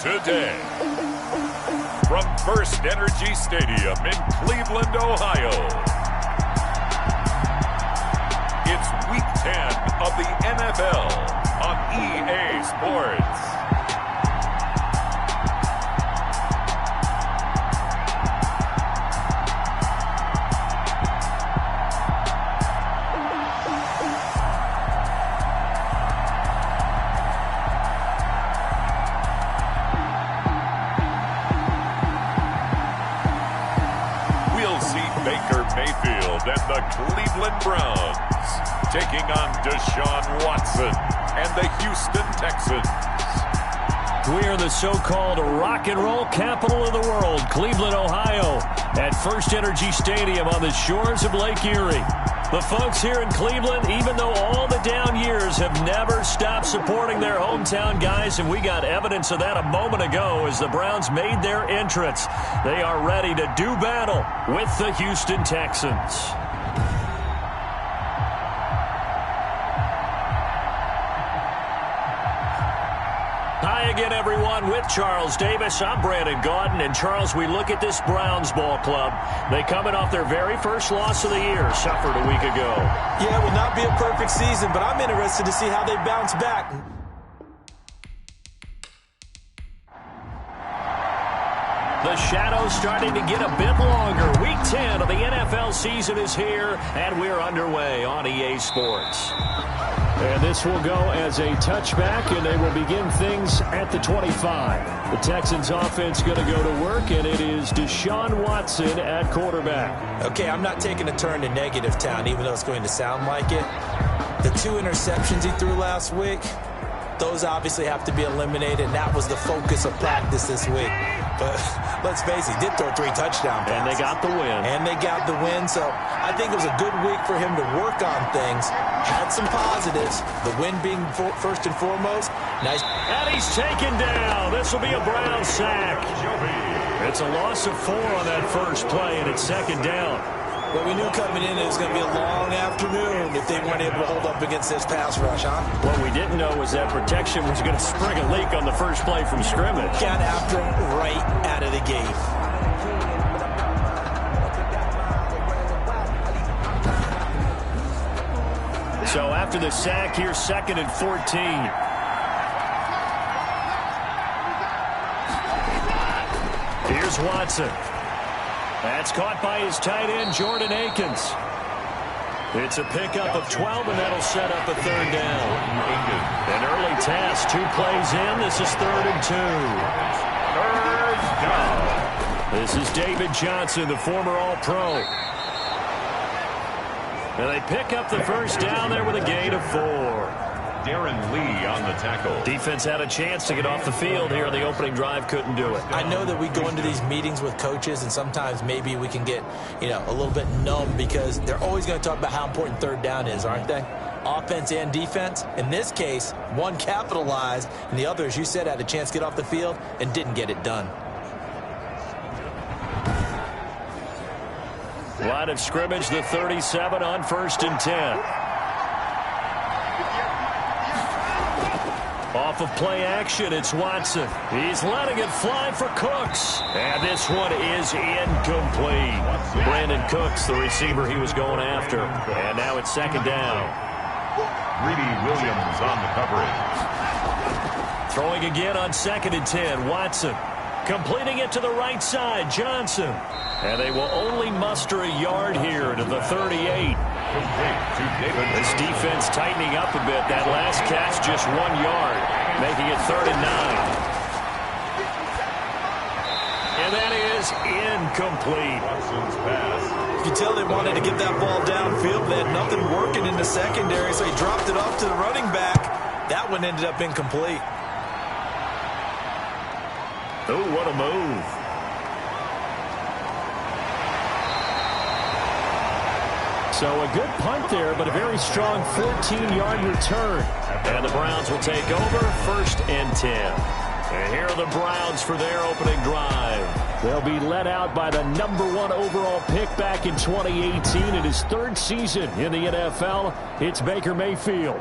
today. From First Energy Stadium in Cleveland, Ohio, it's Week 10 of the NFL on EA Sports. And the Cleveland Browns taking on Deshaun Watson and the Houston Texans. We are the so-called rock and roll capital of the world, Cleveland, Ohio, at First Energy Stadium on the shores of Lake Erie. The folks here in Cleveland, even though all the down years, have never stopped supporting their hometown guys, and we got evidence of that a moment ago as the Browns made their entrance. They are ready to do battle with the Houston Texans. Hi again, everyone. With Charles Davis, I'm Brandon Gaudin. And, Charles, we look at this Browns ball club. They coming off their very first loss of the year, suffered a week ago. Yeah, it will not be a perfect season, but I'm interested to see how they bounce back. The shadow's starting to get a bit longer. Week 10 of the NFL season is here, and we're underway on EA Sports. And this will go as a touchback, and they will begin things at the 25. The Texans offense going to go to work, and it is Deshaun Watson at quarterback. Okay, I'm not taking a turn to negative town, even though it's going to sound like it. The 2 interceptions he threw last week, those obviously have to be eliminated, and that was the focus of practice this week. But let's face it, he did throw 3 touchdown passes. And they got the win. So I think it was a good week for him to work on things. Had some positives. The win being first and foremost. Nice. And he's taken down. This will be a Brown sack. It's a loss of 4 on that first play, and it's second down. But we knew coming in it was going to be a long afternoon if they weren't able to hold up against this pass rush, huh? What we didn't know was that protection was going to spring a leak on the first play from scrimmage. Got after him right out of the gate. So after the sack, here's 2nd and 14. Here's Watson. That's caught by his tight end, Jordan Akins. It's a pickup of 12, and that'll set up a 3rd down. An early task, 2 plays in. This is 3rd and 2. 3rd down. This is David Johnson, the former All-Pro. And they pick up the first down there with a gain of 4. Darren Lee on the tackle. Defense had a chance to get off the field here on the opening drive, couldn't do it. I know that we go into these meetings with coaches, and sometimes maybe we can get, a little bit numb because they're always going to talk about how important 3rd down is, aren't they? Offense and defense. In this case, one capitalized, and the other, as you said, had a chance to get off the field and didn't get it done. Line of scrimmage, the 37 on 1st and 10. Off of play action, it's Watson. He's letting it fly for Cooks. And this one is incomplete. Brandon Cooks, the receiver he was going after. And now it's 2nd down. Greedy Williams on the coverage. Throwing again on 2nd and 10. Watson completing it to the right side. Johnson. And they will only muster a yard here to the 38. This defense tightening up a bit. That last catch just 1 yard, making it 3rd and 9. And that is incomplete. You can tell they wanted to get that ball downfield. They had nothing working in the secondary, so he dropped it off to the running back. That one ended up incomplete. Oh, what a move. So a good punt there, but a very strong 14-yard return. And the Browns will take over 1st and 10. And here are the Browns for their opening drive. They'll be led out by the #1 overall pick back in 2018 in his 3rd season in the NFL. It's Baker Mayfield.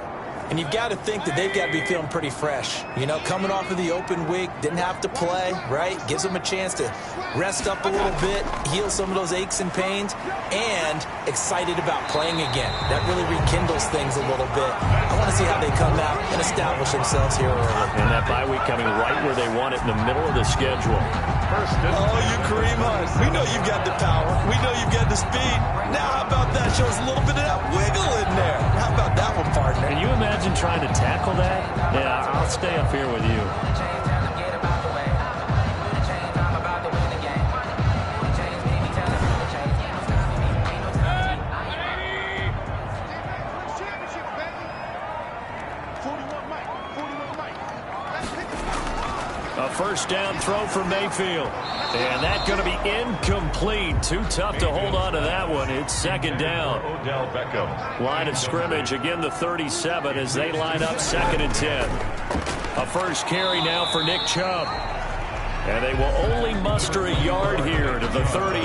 And you've got to think that they've got to be feeling pretty fresh. You know, coming off of the open week, didn't have to play, right? Gives them a chance to rest up a little bit, heal some of those aches and pains, and excited about playing again. That really rekindles things a little bit. I want to see how they come out and establish themselves here early. And that bye week coming right where they want it, in the middle of the schedule. Oh, you Kareem Hunt. We know you've got the power. We know you've got the speed. Now how about that? Show us a little bit of that wiggle in there. How about that one, partner? Can you imagine trying to tackle that? Yeah, I'll stay up here with you. A first down throw for Mayfield. And that's going to be incomplete. Too tough to hold on to that one. It's second down. Odell Beckham. Line of scrimmage, again the 37 as they line up 2nd and 10. A first carry now for Nick Chubb. And they will only muster a yard here to the 38.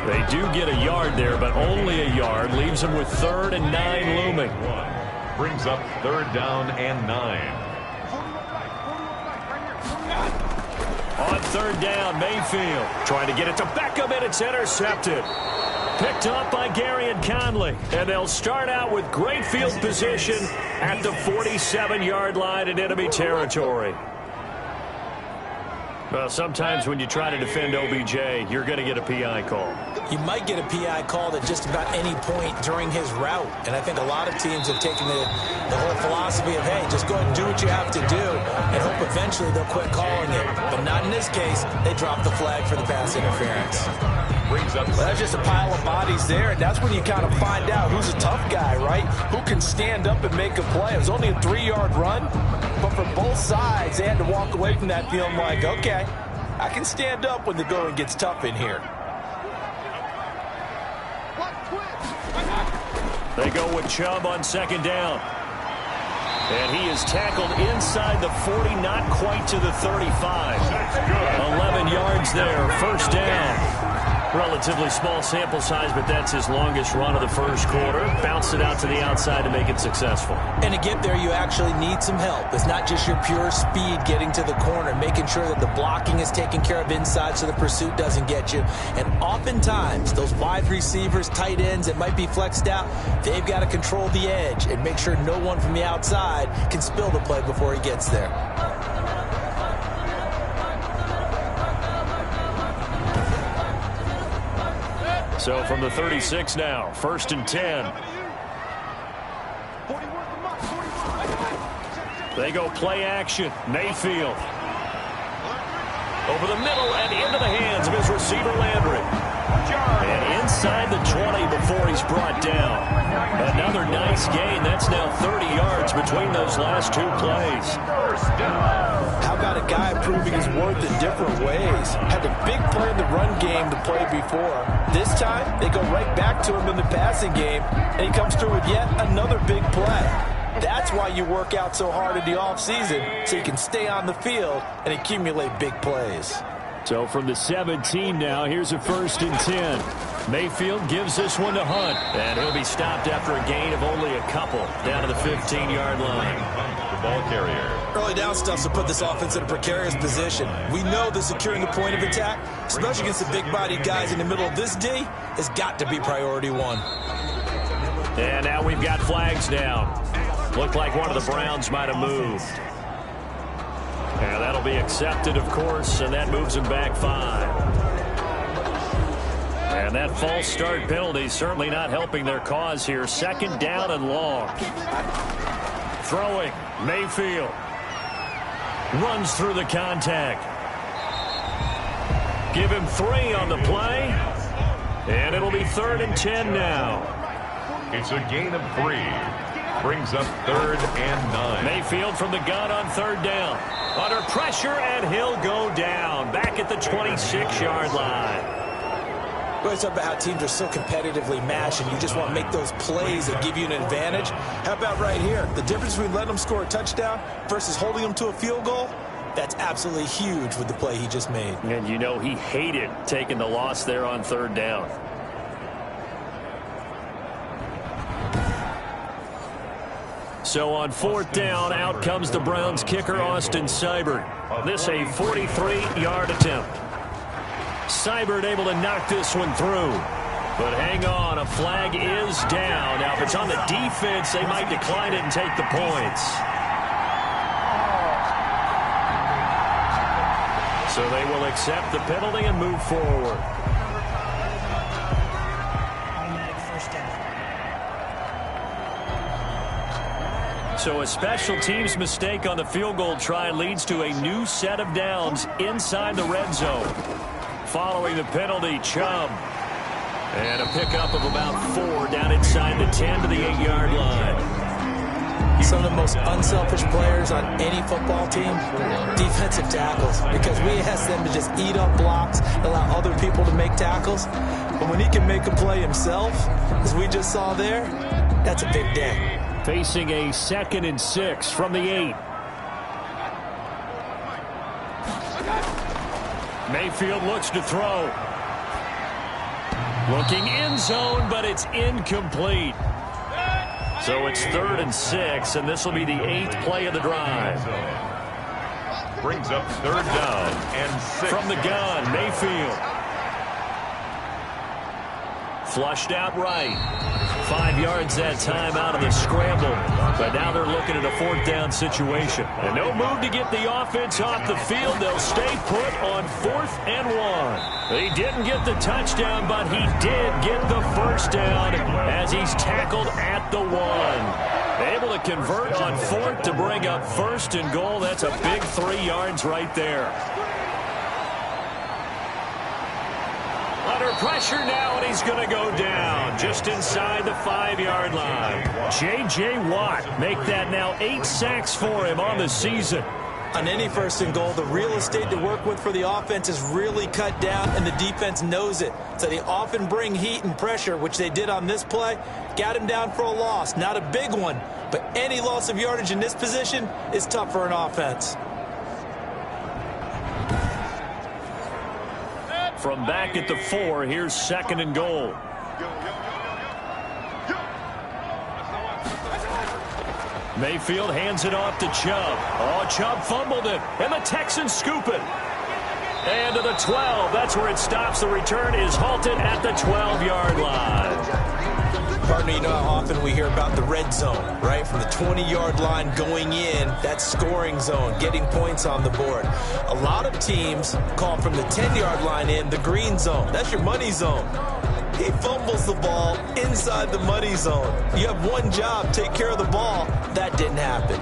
They do get a yard there, but only a yard. Leaves them with 3rd and 9 looming. Brings up 3rd down and 9. On 3rd down, Mayfield trying to get it to Beckham, and it's intercepted. Picked up by Gary and Conley. And they'll start out with great field position at the 47-yard line in enemy territory. Well, sometimes when you try to defend OBJ, you're going to get a PI call. You might get a PI called at just about any point during his route. And I think a lot of teams have taken the whole philosophy of, hey, just go and do what you have to do and hope eventually they'll quit calling it. But not in this case. They dropped the flag for the pass interference. Well, that's just a pile of bodies there, and that's when you kind of find out who's a tough guy, right? Who can stand up and make a play. It was only a 3-yard run, but for both sides, they had to walk away from that feeling like, okay, I can stand up when the going gets tough in here. They go with Chubb on 2nd down. And he is tackled inside the 40, not quite to the 35. 11 yards there, first down. Relatively small sample size, but that's his longest run of the first quarter. Bounced it out to the outside to make it successful. And to get there, you actually need some help. It's not just your pure speed getting to the corner, making sure that the blocking is taken care of inside so the pursuit doesn't get you. And oftentimes, those wide receivers, tight ends that might be flexed out, they've got to control the edge and make sure no one from the outside can spill the play before he gets there. So from the 36 now, 1st and 10. They go play action. Mayfield. Over the middle and into the hands of his receiver Landry. And inside the 20 before he's brought down. Another nice gain. That's now 30 yards between those last 2 plays. How about a guy proving his worth in different ways? Had a big play in the run game to play before. This time, they go right back to him in the passing game, and he comes through with yet another big play. That's why you work out so hard in the offseason, so you can stay on the field and accumulate big plays. So from the 17 now, here's a 1st and 10. Mayfield gives this one to Hunt, and he'll be stopped after a gain of only a couple down to the 15-yard line. The ball carrier. Early down stuff to put this offense in a precarious position. We know that securing the point of attack, especially against the big-bodied guys in the middle of this D, has got to be priority 1. And now we've got flags down. Looked like one of the Browns might have moved. And that'll be accepted, of course, and that moves him back 5. And that false start penalty certainly not helping their cause here. 2nd down and long. Throwing, Mayfield. Runs through the contact. Give him 3 on the play. And it'll be 3rd and 10 now. It's a gain of 3. Brings up 3rd and 9. Mayfield from the gun on 3rd down. Under pressure, and he'll go down. Back at the 26-yard line. We always talk about how teams are so competitively matched, and you just want to make those plays that give you an advantage. How about right here? The difference between letting them score a touchdown versus holding them to a field goal, that's absolutely huge with the play he just made. And you know he hated taking the loss there on 3rd down. So on 4th down, out comes the Browns kicker, Austin Seibert. This a 43-yard attempt. Seibert able to knock this one through. But hang on, a flag is down. Now, if it's on the defense, they might decline it and take the points. So they will accept the penalty and move forward. So a special teams mistake on the field goal try leads to a new set of downs inside the red zone. Following the penalty, Chubb. And a pickup of about 4 down inside the 10 to the 8-yard line. Some of the most unselfish players on any football team, defensive tackles, because we ask them to just eat up blocks, allow other people to make tackles. But when he can make a play himself, as we just saw there, that's a big day. Facing a 2nd and 6 from the 8. Mayfield looks to throw. Looking end zone, but it's incomplete. So it's 3rd and 6, and this will be the 8th play of the drive. Brings up 3rd down and 6. From the gun, Mayfield. Flushed out right. 5 yards that time out of the scramble. But now they're looking at a 4th down situation. And no move to get the offense off the field. They'll stay put on 4th and 1. He didn't get the touchdown, but he did get the 1st down as he's tackled at the 1. Able to convert on 4th to bring up 1st and goal. That's a big 3 yards right there. Under pressure now, and he's going to go down just inside the 5-yard line. J.J. Watt make that now 8 sacks for him on the season. On any 1st and goal, the real estate to work with for the offense is really cut down, and the defense knows it. So they often bring heat and pressure, which they did on this play. Got him down for a loss. Not a big one, but any loss of yardage in this position is tough for an offense. From back at the 4, here's 2nd and goal. Mayfield hands it off to Chubb. Oh, Chubb fumbled it, and the Texans scoop it. And to the 12, that's where it stops. The return is halted at the 12-yard line. Partner, you know how often we hear about the red zone, right? From the 20-yard line going in, that scoring zone, getting points on the board. A lot of teams call from the 10-yard line in the green zone. That's your money zone. He fumbles the ball inside the money zone. You have one job, take care of the ball. That didn't happen.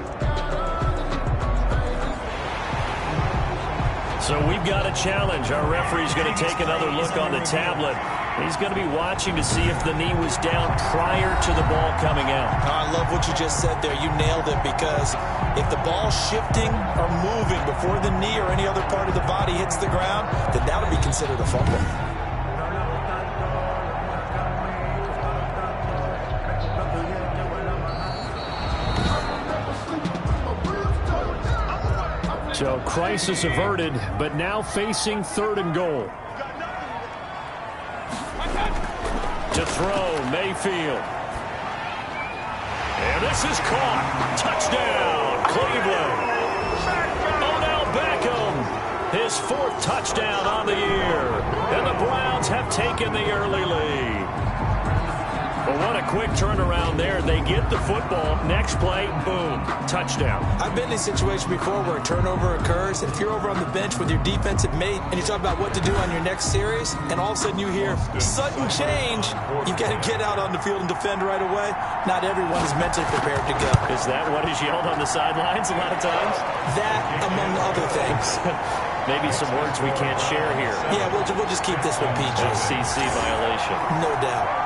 So we've got a challenge. Our referee's going to take another look on the tablet. He's going to be watching to see if the knee was down prior to the ball coming out. I love what you just said there. You nailed it, because if the ball's shifting or moving before the knee or any other part of the body hits the ground, then that would be considered a fumble. So crisis averted, but now facing 3rd and goal. To throw, Mayfield. And this is caught. Touchdown, Cleveland. Odell Beckham, his 4th touchdown on the year. And the Browns have taken the early lead. Well, what a quick turnaround there. They get the football. Next play, boom, touchdown. I've been in a situation before where a turnover occurs, and if you're over on the bench with your defensive mate and you talk about what to do on your next series, and all of a sudden you hear sudden change, you've got to get out on the field and defend right away. Not everyone is mentally prepared to go. Is that what is yelled on the sidelines a lot of times? That, among other things. Maybe some words we can't share here. Yeah, we'll just keep this one PG. SEC violation. No doubt.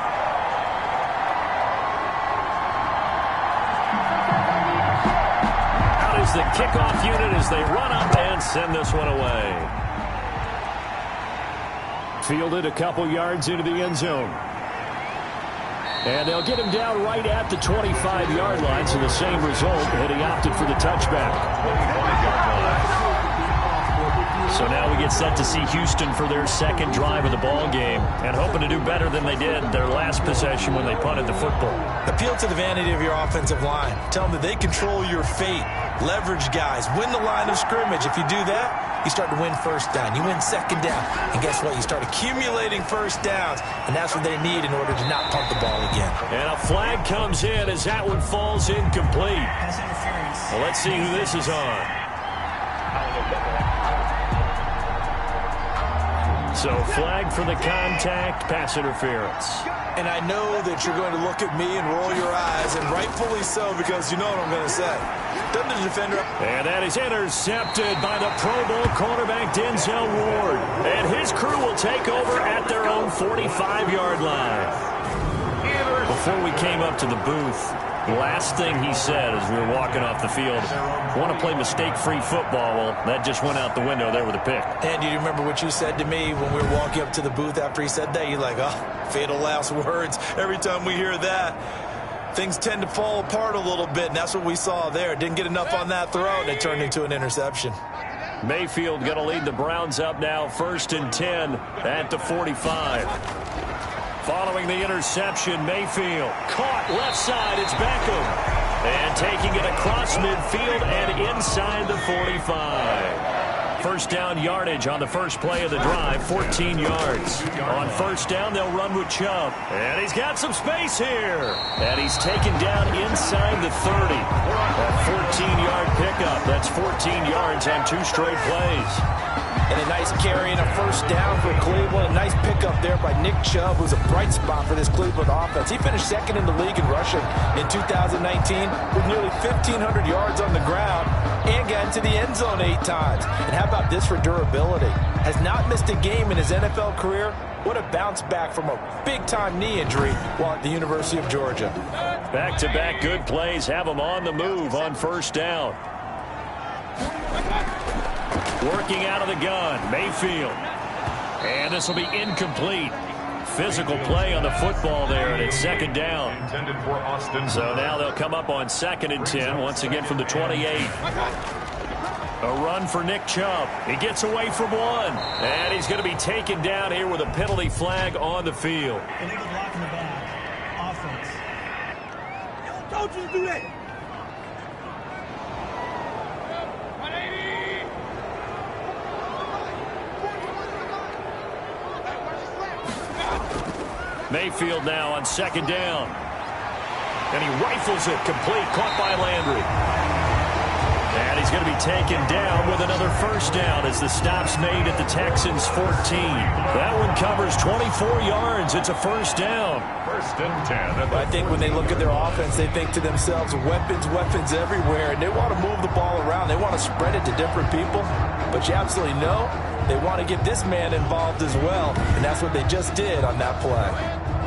The kickoff unit as they run up and send this one away. Fielded a couple yards into the end zone. And they'll get him down right at the 25-yard line, so the same result, and he opted for the touchback. So now we get set to see Houston for their second drive of the ball game and hoping to do better than they did their last possession when they punted the football. Appeal to the vanity of your offensive line. Tell them that they control your fate. Leverage guys. Win the line of scrimmage. If you do that, you start to win first down. You win second down. And guess what? You start accumulating first downs. And that's what they need in order to not punt the ball again. And a flag comes in as that one falls incomplete. Well, let's see who this is on. So flag for the contact, pass interference. And I know that you're going to look at me and roll your eyes, and rightfully so, because you know what I'm going to say. Doesn't the defender... And that is intercepted by the Pro Bowl cornerback Denzel Ward. And his crew will take over at their own 45-yard line. Before we came up to the booth, the last thing he said as we were walking off the field, I want to play mistake-free football. Well, that just went out the window there with a pick. And do you remember what you said to me when we were walking up to the booth after he said that? You're like, oh, fatal last words. Every time we hear that, things tend to fall apart a little bit, and that's what we saw there. Didn't get enough on that throw, and it turned into an interception. Mayfield going to lead the Browns up now, 1st and 10 at the 45. Following the interception, Mayfield caught left side. It's Beckham. And taking it across midfield and inside the 45. First down yardage on the first play of the drive, 14 yards. On first down, they'll run with Chubb. And he's got some space here. And he's taken down inside the 30. A 14-yard pickup. That's 14 yards on 2 straight plays. And a nice carry and a first down for Cleveland. A nice pickup there by Nick Chubb, who's a bright spot for this Cleveland offense. He finished second in the league in rushing in 2019 with nearly 1,500 yards on the ground and got into the end zone 8 times. And how about this for durability? Has not missed a game in his NFL career. What a bounce back from a big-time knee injury while at the University of Georgia. Back-to-back good plays have him on the move on first down. Working out of the gun, Mayfield. And this will be incomplete. Physical play on the football there, and it's second down. So now they'll come up on 2nd and 10, once again from the 28. A run for Nick Chubb. He gets away from one. And he's going to be taken down here with a penalty flag on the field. Illegal block in the back. Offense. Don't you do that. Mayfield now on 2nd down. And he rifles it complete, caught by Landry. And he's going to be taken down with another first down as the stop's made at the Texans' 14. That one covers 24 yards. It's a first down. 1st and 10. I think when they look at their offense, they think to themselves, weapons everywhere, and they want to move the ball around. They want to spread it to different people. But you absolutely know they want to get this man involved as well, and that's what they just did on that play.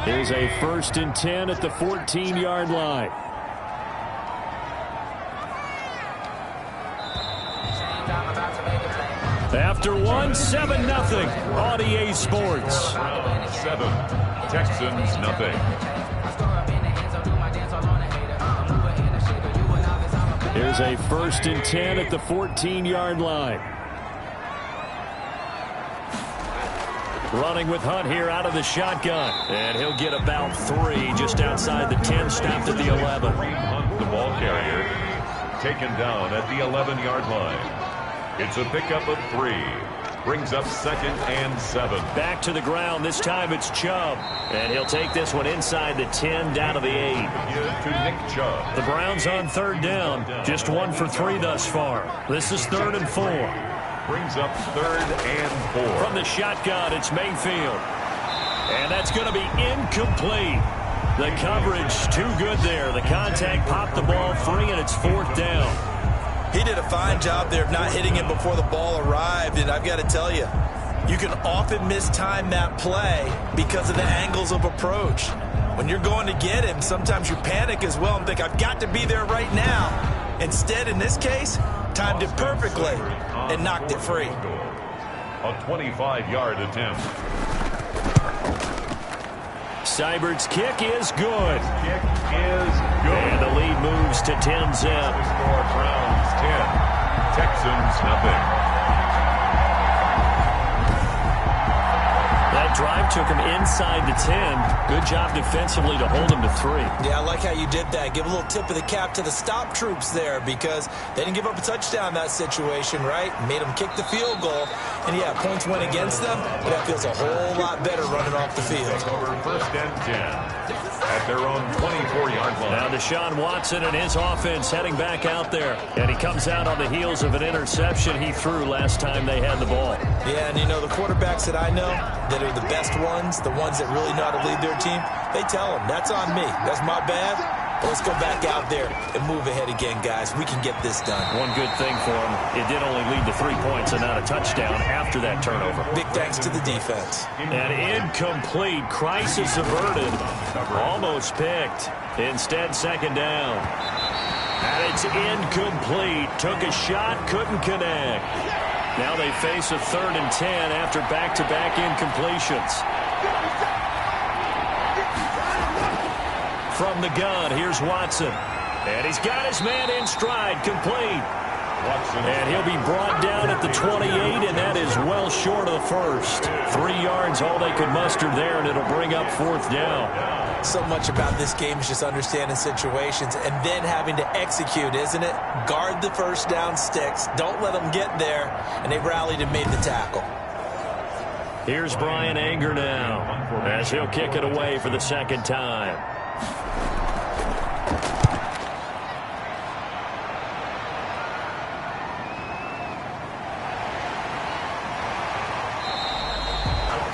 Here's a 1st and 10 at the 14-yard line. After one, 7-0 on EA Sports. 7, Texans nothing. Here's a 1st and 10 at the 14-yard line. Running with Hunt here out of the shotgun. And he'll get about 3 just outside the 10, stopped at the 11. Hunt, the ball carrier, taken down at the 11-yard line. It's a pickup of 3. Brings up 2nd and 7. Back to the ground. This time it's Chubb. And he'll take this one inside the 10, down to the 8. To Nick Chubb. The Browns on 3rd down. Just 1 for 3 thus far. This is 3rd and 4. Brings up 3rd and 4. From the shotgun, it's Mayfield. And that's going to be incomplete. The coverage too good there. The contact popped the ball free, and it's 4th down. He did a fine job there of not hitting it before the ball arrived, and I've got to tell you, you can often mistime that play because of the angles of approach. When you're going to get him, sometimes you panic as well and think, I've got to be there right now. Instead, in this case, timed it perfectly and knocked it free. A 25-yard attempt. Seibert's kick is good. Kick is good. And the lead moves to 10-zip. Score Browns 10, Texans nothing. That drive took him inside the 10. Good job defensively to hold him to 3. Yeah, I like how you did that. Give a little tip of the cap to the stop troops there because they didn't give up a touchdown in that situation, right? Made them kick the field goal. And, yeah, points went against them, but that feels a whole lot better running off the field. Over first and 10 at their own 24-yard line. Now Deshaun Watson and his offense heading back out there. And he comes out on the heels of an interception he threw last time they had the ball. Yeah, and you know, the quarterbacks that I know that are the best ones, the ones that really know how to lead their team, they tell them, that's on me. That's my bad. But let's go back out there and move ahead again, guys. We can get this done. One good thing for him, it did only lead to 3 points and not a touchdown after that turnover. Big thanks to the defense. An incomplete, crisis averted, almost picked. Instead, second down. And it's incomplete. Took a shot, couldn't connect. Now they face a 3rd and 10 after back-to-back incompletions. From the gun, here's Watson. And he's got his man in stride, complete. And he'll be brought down at the 28, and that is well short of the first. 3 yards, all they could muster there, and it'll bring up 4th down. So much about this game is just understanding situations and then having to execute, isn't it? Guard the first down sticks. Don't let them get there. And they rallied and made the tackle. Here's Brian Anger now as he'll kick it away for the second time.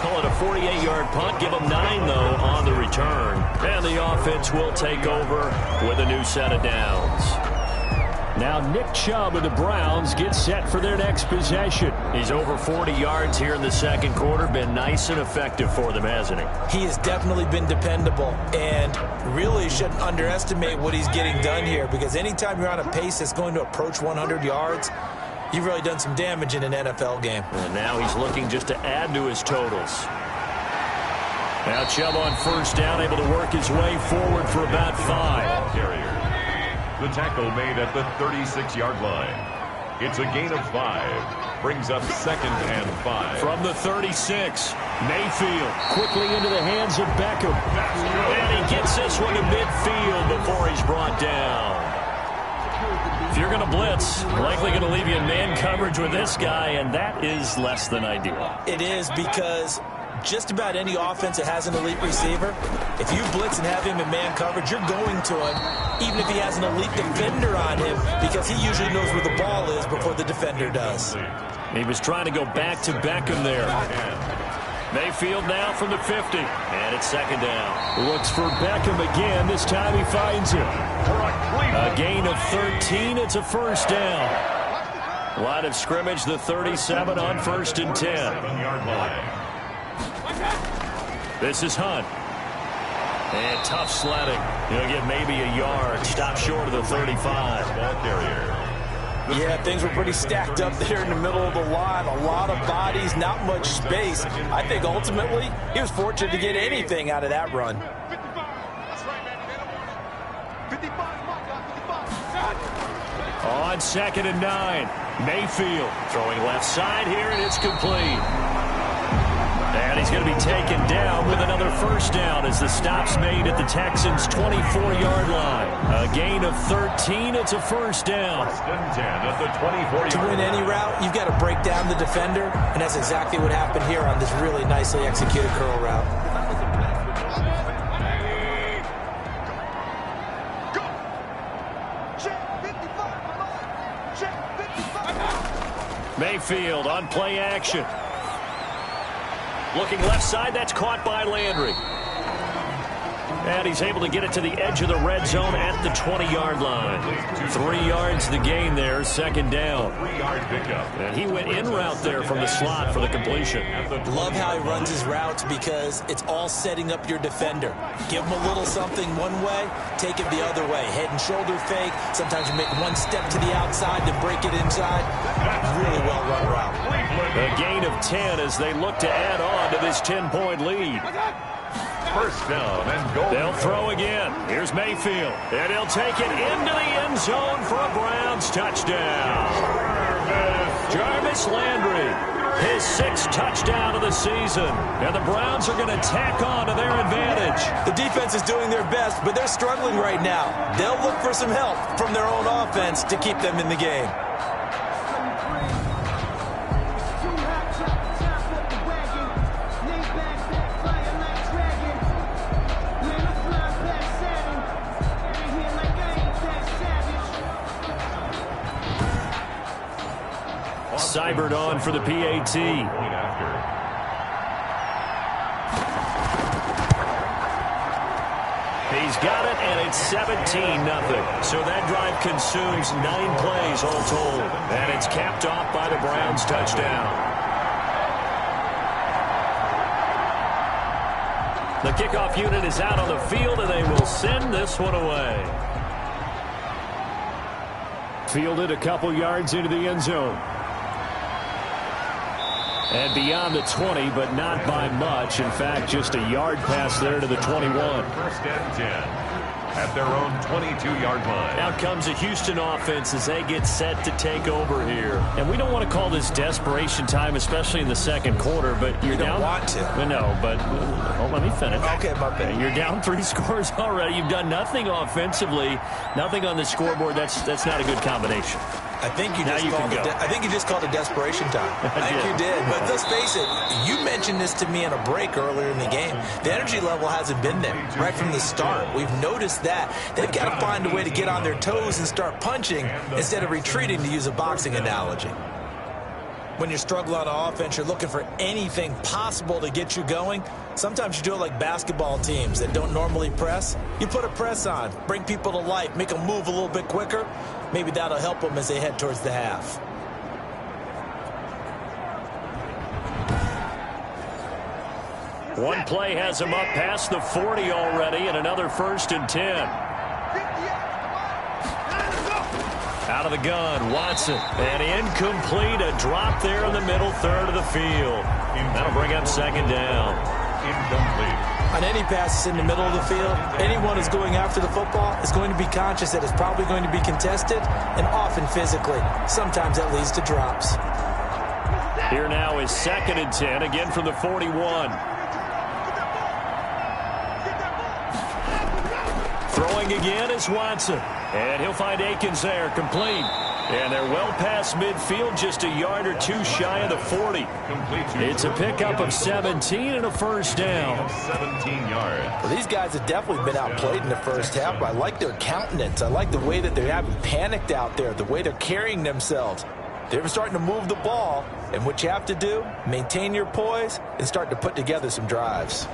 Call it a 48-yard punt. Give them 9, though, on the return. And the offense will take over with a new set of downs. Now Nick Chubb of the Browns gets set for their next possession. He's over 40 yards here in the second quarter. Been nice and effective for them, hasn't he? He has definitely been dependable. And really shouldn't underestimate what he's getting done here, because anytime you're on a pace that's going to approach 100 yards, you've really done some damage in an NFL game. And now he's looking just to add to his totals. Now Chubb on first down, able to work his way forward for about 5. Carrier. The tackle made at the 36-yard line. It's a gain of 5. Brings up 2nd and 5. From the 36, Mayfield quickly into the hands of Beckham. And he gets this one to midfield before he's brought down. If you're going to blitz, likely going to leave you in man coverage with this guy, and that is less than ideal. It is, because just about any offense that has an elite receiver, if you blitz and have him in man coverage, you're going to him, even if he has an elite defender on him, because he usually knows where the ball is before the defender does. He was trying to go back to Beckham there. Mayfield now from the 50, and it's second down. Looks for Beckham again. This time he finds him. A gain of 13. It's a first down. Line of scrimmage, the 37 on 1st and 10. This is Hunt. And tough sledding. He'll get maybe a yard. Stop short of the 35. Ball carrier. Yeah, things were pretty stacked up there in the middle of the line. A lot of bodies, not much space. I think ultimately he was fortunate to get anything out of that run. On 2nd and 9, Mayfield throwing left side here, and it's complete. And he's going to be taken down with another first down as the stop's made at the Texans' 24-yard line. A gain of 13. It's a first down. At the 24-yard To win any route, you've got to break down the defender, and that's exactly what happened here on this really nicely executed curl route. Mayfield on play action. Looking left side, that's caught by Landry. And he's able to get it to the edge of the red zone at the 20-yard line. 3 yards the gain there, second down. 3-yard pickup. And he went in route there from the slot for the completion. Love how he runs his routes because it's all setting up your defender. Give him a little something one way, take it the other way. Head and shoulder fake. Sometimes you make one step to the outside, then break it inside. Really well run route. A gain of 10 as they look to add on to this 10-point lead. First down and goal. They'll throw again. Here's Mayfield. And he'll take it into the end zone for a Browns touchdown. Jarvis Landry, his 6th touchdown of the season. And the Browns are going to tack on to their advantage. The defense is doing their best, but they're struggling right now. They'll look for some help from their own offense to keep them in the game. Seibert on for the PAT. He's got it, and it's 17-0. So that drive consumes 9 plays all told. And it's capped off by the Browns' touchdown. The kickoff unit is out on the field, and they will send this one away. Fielded a couple yards into the end zone. And beyond the 20, but not by much. In fact, just a yard pass there to the 21. First and 10 at their own 22-yard line. Out comes a Houston offense as they get set to take over here. And we don't want to call this desperation time, especially in the second quarter, but you're you don't down. Want to. No, but let me finish. Okay, my bad. You're down 3 scores already. You've done nothing offensively, nothing on the scoreboard. That's not a good combination. I think you just called it desperation time. I think you did. But let's face it, you mentioned this to me in a break earlier in the game. The energy level hasn't been there right from the start. We've noticed that. They've got to find a way to get on their toes and start punching instead of retreating, to use a boxing analogy. When you're struggling on offense, you're looking for anything possible to get you going. Sometimes you do it like basketball teams that don't normally press. You put a press on, bring people to life, make them move a little bit quicker. Maybe that'll help them as they head towards the half. One play has him up past the 40 already, and another 1st and 10. Out of the gun, Watson, and incomplete, a drop there in the middle third of the field. That'll bring up 2nd down. Incomplete. On any passes in the middle of the field, anyone who's going after the football is going to be conscious that it's probably going to be contested, and often physically. Sometimes that leads to drops. Here now is 2nd and 10, again from the 41. Throwing again is Watson. And he'll find Akins there, complete. And they're well past midfield, just a yard or 2 shy of the 40. It's a pickup of 17 and a 1st down. 17 yards. Well, these guys have definitely been outplayed in the first half, but I like their countenance. I like the way that they haven't panicked out there, the way they're carrying themselves. They're starting to move the ball, and what you have to do, maintain your poise and start to put together some drives.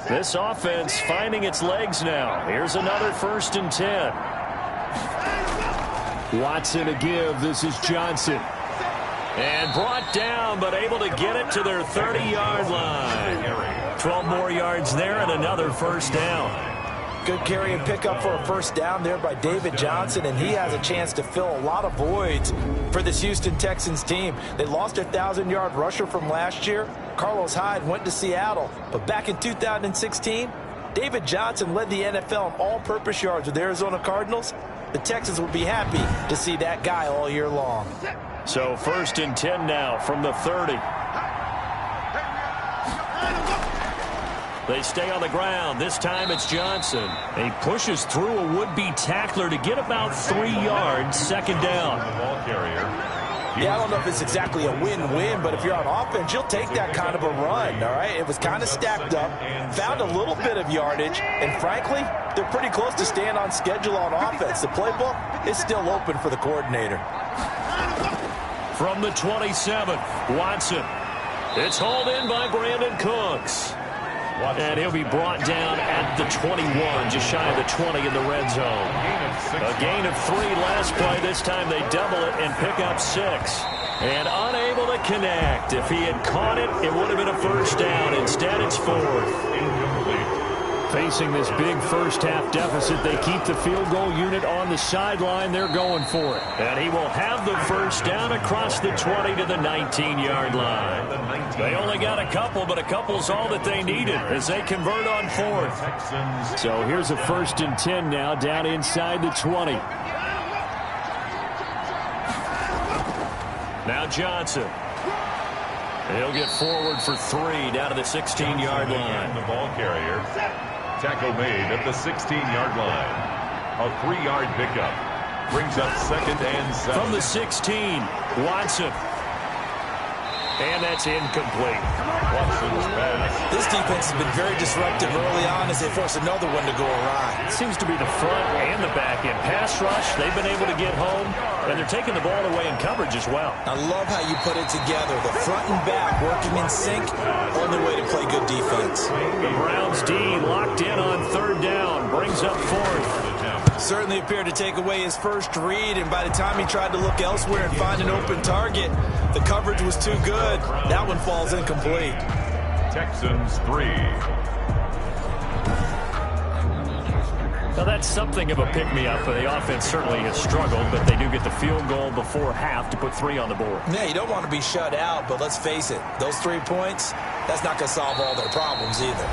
This offense finding its legs now. Here's another 1st and 10. Watson a give. This is Johnson. And brought down, but able to get it to their 30-yard line. 12 more yards there and another 1st down. Good carry and pickup for a 1st down there by David Johnson, and he has a chance to fill a lot of voids for this Houston Texans team. They lost their 1,000-yard rusher from last year. Carlos Hyde went to Seattle, but back in 2016, David Johnson led the NFL in all-purpose yards with the Arizona Cardinals. The Texans will be happy to see that guy all year long. So 1st and 10 now from the 30. They stay on the ground. This time it's Johnson. He pushes through a would-be tackler to get about 3 yards. 2nd down. Ball carrier. Yeah, I don't know if it's exactly a win-win, but if you're on offense, you'll take that kind of a run, all right? It was kind of stacked up, found a little bit of yardage, and frankly, they're pretty close to staying on schedule on offense. The playbook is still open for the coordinator. From the 27, Watson. It's hauled in by Brandon Cooks. And he'll be brought down at the 21, just shy of the 20 in the red zone. A gain of 3 last play. This time they double it and pick up 6. And unable to connect. If he had caught it, it would have been a 1st down. Instead, it's 4th. Incomplete. Facing this big first-half deficit, they keep the field goal unit on the sideline. They're going for it. And he will have the 1st down across the 20 to the 19-yard line. They only got a couple, but a couple's all that they needed as they convert on 4th. So here's a 1st and 10 now down inside the 20. Now Johnson. He'll get forward for 3 down to the 16-yard line. The ball carrier. Tackle made at the 16-yard line. A 3-yard pickup. Brings up 2nd and 7. From the 16, Watson. And that's incomplete. Watson's pass. This defense has been very disruptive early on as they force another one to go awry. It seems to be the front and the back end. Pass rush, they've been able to get home, and they're taking the ball away in coverage as well. I love how you put it together. The front and back working in sync. Only way to play good defense. The Browns D locked in on 3rd down. Brings up 4th. Certainly appeared to take away his first read, and by the time he tried to look elsewhere and find an open target, the coverage was too good. That one falls incomplete. Texans 3. Now that's something of a pick-me-up. The offense certainly has struggled, but they do get the field goal before half to put 3 on the board. Yeah, you don't want to be shut out, but let's face it, those 3 points, that's not going to solve all their problems either.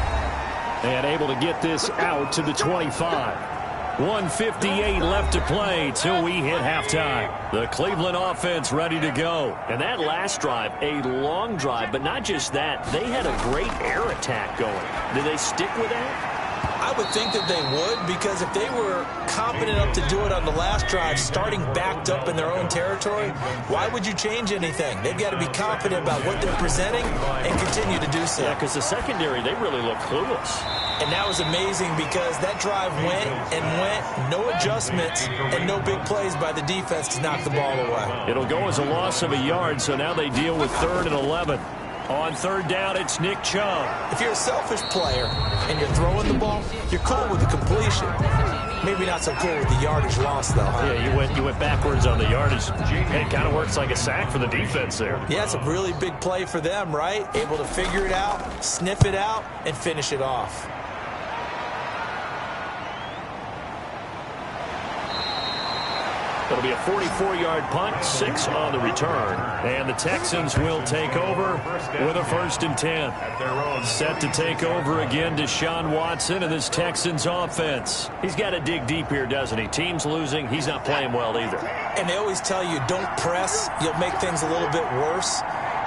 And able to get this out to the 25. 1:58 left to play till we hit halftime. The Cleveland offense ready to go. And that last drive, a long drive, but not just that. They had a great air attack going. Did they stick with that? I would think that they would, because if they were confident enough to do it on the last drive, starting backed up in their own territory, why would you change anything? They've got to be confident about what they're presenting and continue to do so. Yeah, because the secondary, they really look clueless. And that was amazing because that drive went and went, no adjustments, and no big plays by the defense to knock the ball away. It'll go as a loss of a yard, so now they deal with 3rd and 11. On 3rd down, it's Nick Chubb. If you're a selfish player and you're throwing the ball, you're cool with the completion. Maybe not so cool with the yardage loss, though. Huh? Yeah, you went backwards on the yardage. It kind of works like a sack for the defense there. Yeah, it's a really big play for them, right? Able to figure it out, sniff it out, and finish it off. It'll be a 44-yard punt, 6 on the return. And the Texans will take over with a 1st and 10. Set to take over again, Deshaun Watson and this Texans offense. He's got to dig deep here, doesn't he? Team's losing. He's not playing well either. And they always tell you, don't press. You'll make things a little bit worse.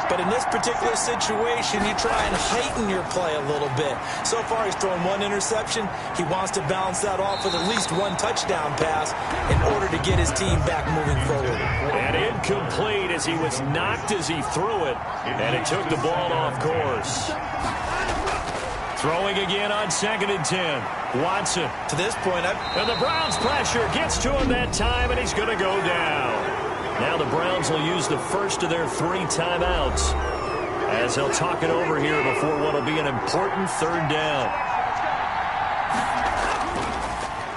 But in this particular situation, you try and heighten your play a little bit. So far, he's thrown 1 interception. He wants to balance that off with at least 1 touchdown pass in order to get his team back moving forward. And incomplete as he was knocked as he threw it. And it took the ball off course. Throwing again on 2nd and 10. Watson. To this point, and the Browns pressure gets to him that time, and he's going to go down. Now the Browns will use the first of their 3 timeouts as they'll talk it over here before what will be an important 3rd down.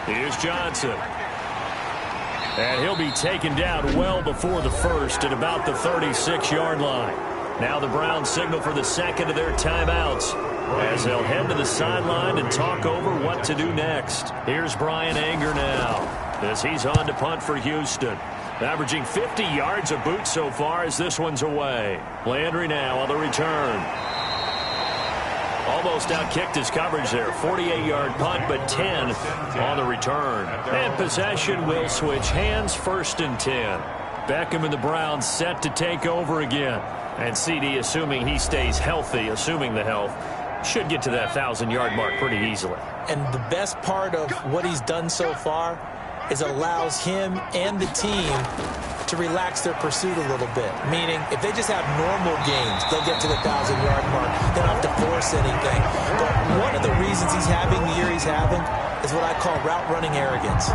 Here's Johnson. And he'll be taken down well before the first at about the 36-yard line. Now the Browns signal for the 2nd of their timeouts as they'll head to the sideline and talk over what to do next. Here's Brian Anger now as he's on to punt for Houston. Averaging 50 yards a boot so far as this one's away. Landry now on the return. Almost outkicked his coverage there. 48-yard punt, but 10 on the return. And possession will switch hands, 1st and 10. Beckham and the Browns set to take over again. And CD, assuming he stays healthy, assuming the health, should get to that 1,000-yard mark pretty easily. And the best part of what he's done so far is allows him and the team to relax their pursuit a little bit. Meaning, if they just have normal games, they'll get to the 1,000-yard mark. They don't have to force anything. But one of the reasons he's having the year he's having is what I call route-running arrogance.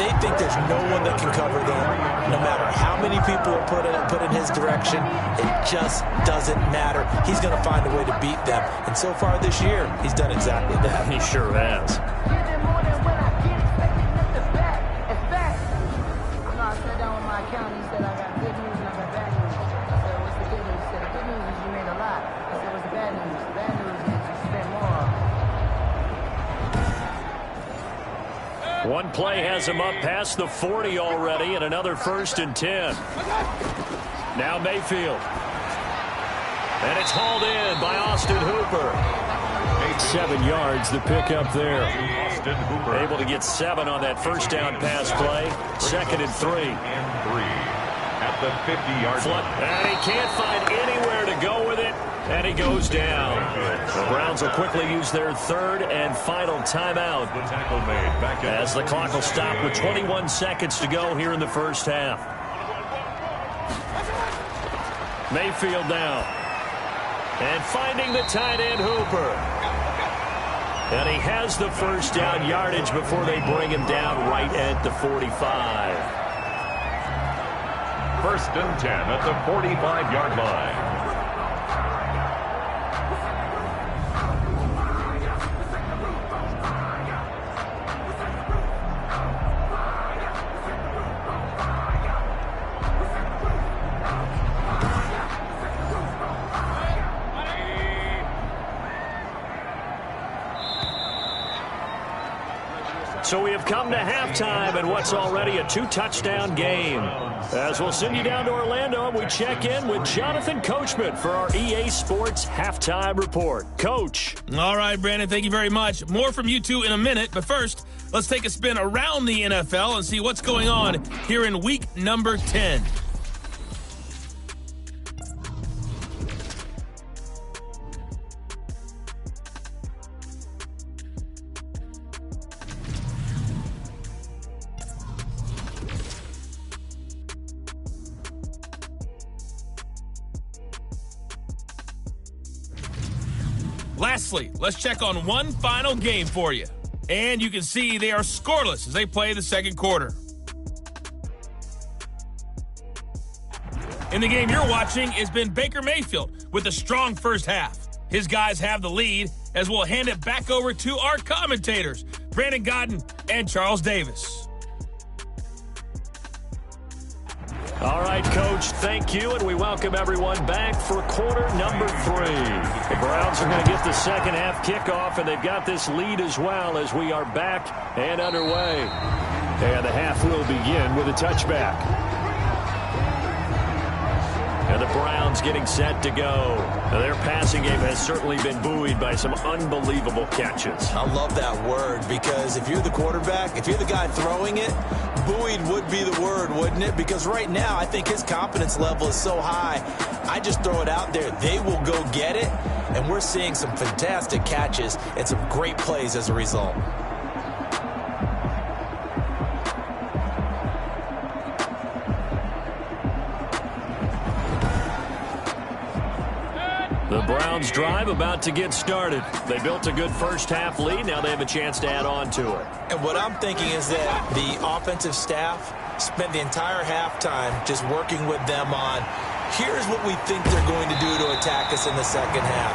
They think there's no one that can cover them. No matter how many people are put in his direction, it just doesn't matter. He's going to find a way to beat them. And so far this year, he's done exactly that. He sure has. One play has him up past the 40 already, and another 1st and 10. Now Mayfield. And it's hauled in by Austin Hooper. 7 yards the pickup there. Austin Hooper. Able to get 7 on that 1st down pass play. 2nd and 3. At the 50-yard line. And he can't find anywhere to go with it, and he goes down. The Browns will quickly use their third and final timeout The tackle made back at as the clock will stop with 21 seconds to go here in the first half. Mayfield now. And finding the tight end Hooper. And he has the first down yardage before they bring him down right at the 45. First and 10 at the 45-yard line. So we have come to halftime in what's already a 2-touchdown game. As we'll send you down to Orlando, we check in with Jonathan Coachman for our EA Sports Halftime Report. Coach. All right, Brandon, thank you very much. More from you two in a minute, but first, let's take a spin around the NFL and see what's going on here in week number 10. Lastly, let's check on one final game for you. And you can see they are scoreless as they play the second quarter. In the game you're watching has been Baker Mayfield with a strong first half. His guys have the lead as we'll hand it back over to our commentators, Brandon Godden and Charles Davis. All right, Coach, thank you, and we welcome everyone back for quarter number 3. The Browns are going to get the second half kickoff, and they've got this lead as well as we are back and underway. And the half will begin with a touchback. And the Browns getting set to go. Now, their passing game has certainly been buoyed by some unbelievable catches. I love that word because if you're the quarterback, if you're the guy throwing it, buoyed would be the word, wouldn't it? Because right now, I think his confidence level is so high. I just throw it out there. They will go get it. And we're seeing some fantastic catches and some great plays as a result. The Browns drive about to get started. They built a good first half lead. Now they have a chance to add on to it. And what I'm thinking is that the offensive staff spent the entire halftime just working with them on, here's what we think they're going to do to attack us in the second half.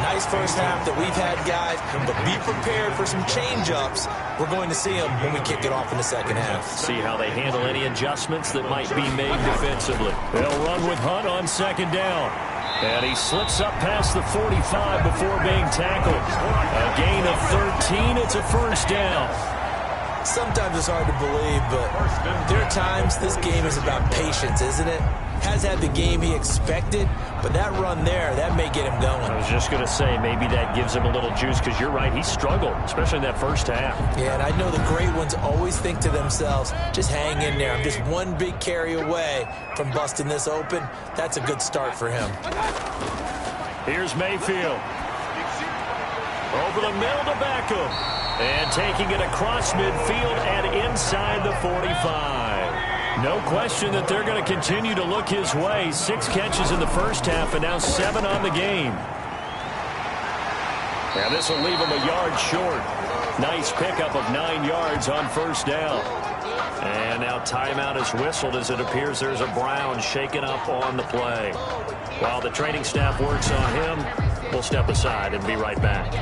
Nice first half that we've had, guys, but be prepared for some change-ups. We're going to see them when we kick it off in the second half. See how they handle any adjustments that might be made defensively. They'll run with Hunt on second down. And he slips up past the 45 before being tackled. A gain of 13. It's a first down. Sometimes it's hard to believe, but there are times this game is about patience, isn't it? Has had the game he expected, but that run there, that may get him going. I was just going to say, maybe that gives him a little juice, because you're right, he struggled, especially in that first half. Yeah, and I know the great ones always think to themselves, just hang in there. I'm just one big carry away from busting this open. That's a good start for him. Here's Mayfield. Over the middle to Beckham. And taking it across midfield and inside the 45. No question that they're going to continue to look his way. 6 catches in the first half and now 7 on the game. And this will leave him a yard short. Nice pickup of 9 yards on first down. And now timeout is whistled as it appears there's a Brown shaken up on the play. While the training staff works on him, we'll step aside and be right back.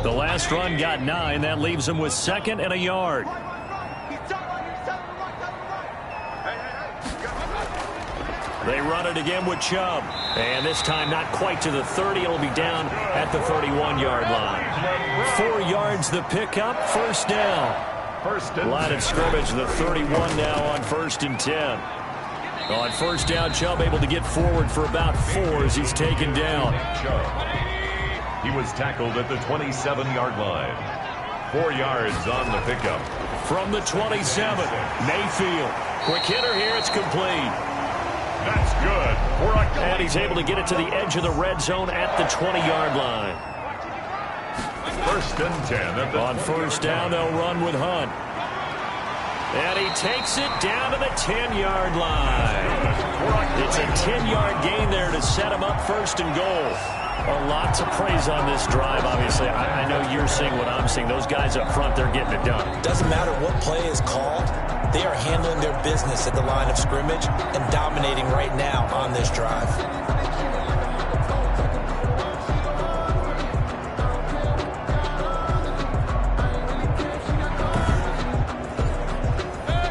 The last run got 9. That leaves him with 2nd and a yard. They run it again with Chubb. And this time not quite to the 30. It'll be down at the 31-yard line. 4 yards the pickup. First down. Line of scrimmage, the 31 now on 1st and 10. On first down, Chubb able to get forward for about 4 as he's taken down. He was tackled at the 27-yard line. 4 yards on the pickup. From the 27, Mayfield. Quick hitter here, it's complete. That's good. And he's able to get it to the edge of the red zone at the 20-yard line. 1st and 10. On first down, they'll run with Hunt. And he takes it down to the 10-yard line. It's a 10-yard gain there to set him up 1st and goal. A lot to praise on this drive, obviously. I know you're seeing what I'm seeing. Those guys up front, they're getting it done. Doesn't matter what play is called. They are handling their business at the line of scrimmage and dominating right now on this drive.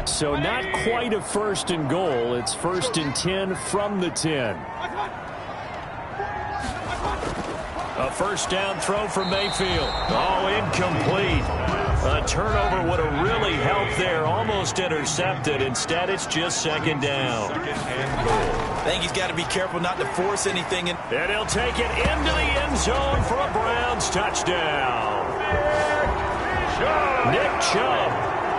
So not quite a 1st and goal. It's 1st and 10 from the 10. A 1st down throw from Mayfield. Oh, incomplete. A turnover would have really helped there. Almost intercepted. Instead, it's just 2nd down. I think he's got to be careful not to force anything. And he'll take it into the end zone for a Browns touchdown. Nick Chubb,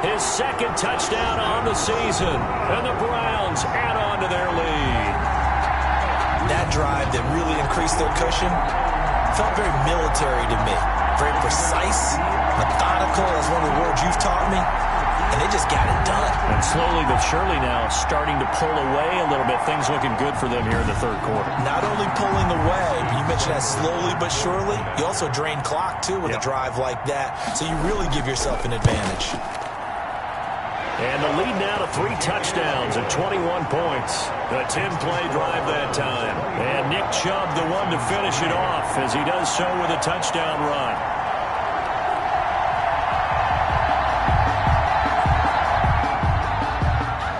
his 2nd touchdown on the season. And the Browns add on to their lead. That drive that really increased their cushion felt very military to me. Very precise, methodical, that's one of the words you've taught me. And they just got it done. And slowly but surely now starting to pull away a little bit. Things looking good for them here in the 3rd quarter. Not only pulling away, you mentioned that slowly but surely, you also drain clock too with a drive like that. So you really give yourself an advantage. And the lead now to 3 touchdowns and 21 points. A 10-play drive that time. And Nick Chubb the one to finish it off as he does so with a touchdown run.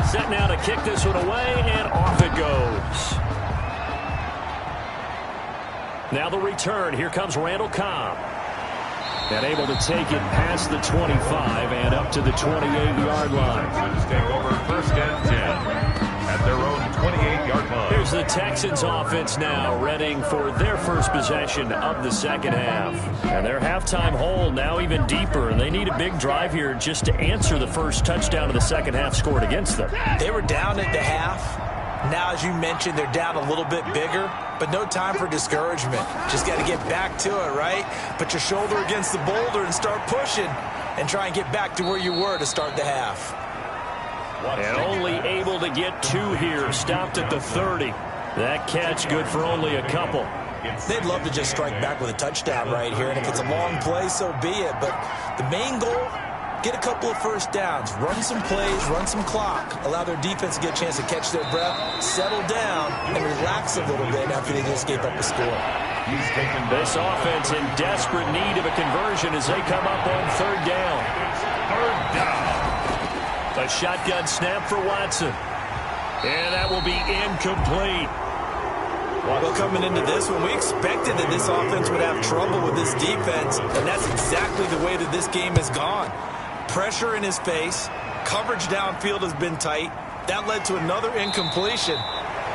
Set now to kick this one away, and off it goes. Now the return. Here comes Randall Cobb. And able to take it past the 25 and up to the 28-yard line. Texans take over 1st and 10 at their own 28-yard line. Here's the Texans offense now, readying for their first possession of the 2nd half. And their halftime hole now even deeper, and they need a big drive here just to answer the first touchdown of the 2nd half scored against them. They were down at the half. Now, as you mentioned, they're down a little bit bigger, but no time for discouragement. Just got to get back to it, right? Put your shoulder against the boulder and start pushing and try and get back to where you were to start the half. And only able to get 2 here. Stopped at the 30. That catch good for only a couple. They'd love to just strike back with a touchdown right here, and if it's a long play, so be it. But the main goal, get a couple of 1st downs, run some plays, run some clock, allow their defense to get a chance to catch their breath, settle down, and relax a little bit after they just gave up a score. This offense in desperate need of a conversion as they come up on 3rd down. 3rd down. A shotgun snap for Watson. And that will be incomplete. Well, coming into this one, we expected that this offense would have trouble with this defense, and that's exactly the way that this game has gone. Pressure in his face. Coverage downfield has been tight. That led to another incompletion.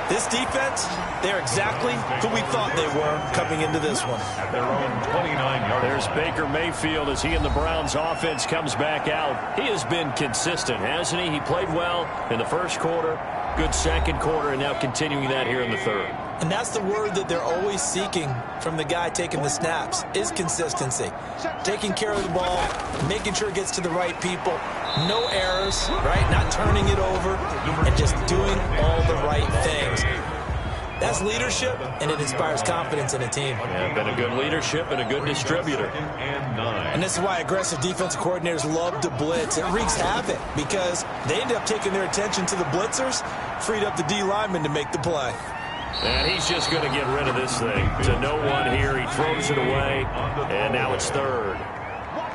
This defense, they're exactly who we thought they were coming into this one. At their own 29-yard. There's Baker Mayfield as he and the Browns offense comes back out. He has been consistent, hasn't he? He played well in the 1st quarter, good 2nd quarter, and now continuing that here in the 3rd. And that's the word that they're always seeking from the guy taking the snaps, is consistency. Taking care of the ball, making sure it gets to the right people, no errors, right? Not turning it over, and just doing all the right things. That's leadership, and it inspires confidence in a team. Yeah, been a good leadership and a good distributor. And this is why aggressive defensive coordinators love to blitz. It wreaks havoc because they end up taking their attention to the blitzers, freed up the D lineman to make the play. And he's just going to get rid of this thing. To no one here, he throws it away, and now it's 3rd.